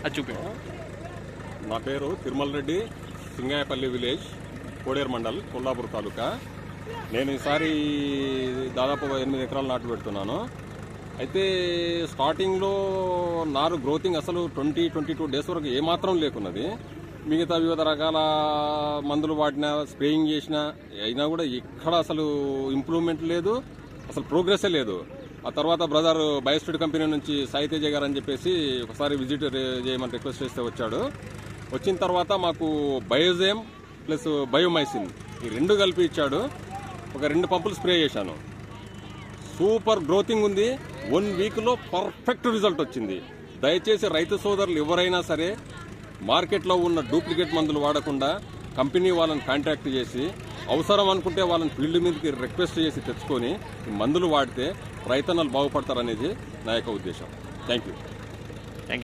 అది చూపి. నా పేరు తిరుమల రెడ్డి, సింగాయపల్లి విలేజ్, కోడేరు మండల్, కొల్లాపూర్ తాలూకా. నేను ఈసారి దాదాపు 8 ఎకరాలు నాటు పెడుతున్నాను. అయితే స్టార్టింగ్లో నారు గ్రోతింగ్ అసలు 22 డేస్ వరకు ఏమాత్రం లేకున్నది. మిగతా వివిధ రకాల మందులు వాడినా, స్ప్రేయింగ్ చేసినా అయినా కూడా ఎక్కడ అసలు ఇంప్రూవ్మెంట్ లేదు, అసలు ప్రోగ్రెసే లేదు. ఆ తర్వాత బ్రదర్ బయోస్టేట్ కంపెనీ నుంచి సాయితేజ గారు అని చెప్పేసి ఒకసారి విజిట్ చేయమని రిక్వెస్ట్ చేస్తే వచ్చాడు. వచ్చిన తర్వాత మాకు బయోజేమ్ ప్లస్ బయోమైసిన్ ఈ 2 కలిపి ఇచ్చాడు. ఒక 2 పంపులు స్ప్రే చేశాను. సూపర్ గ్రోతింగ్ ఉంది. 1 వీక్లో పర్ఫెక్ట్ రిజల్ట్ వచ్చింది. దయచేసి రైతు సోదరులు ఎవరైనా సరే మార్కెట్లో ఉన్న డూప్లికేట్ మందులు వాడకుండా కంపెనీ వాళ్ళని కాంటాక్ట్ చేసి, అవసరం అనుకుంటే వాళ్ళని ఫీల్డ్ మీదకి రిక్వెస్ట్ చేసి తెచ్చుకొని మందులు వాడితే రైతన్నలు బాగుపడతారనేది నా యొక్క ఉద్దేశం. Thank you.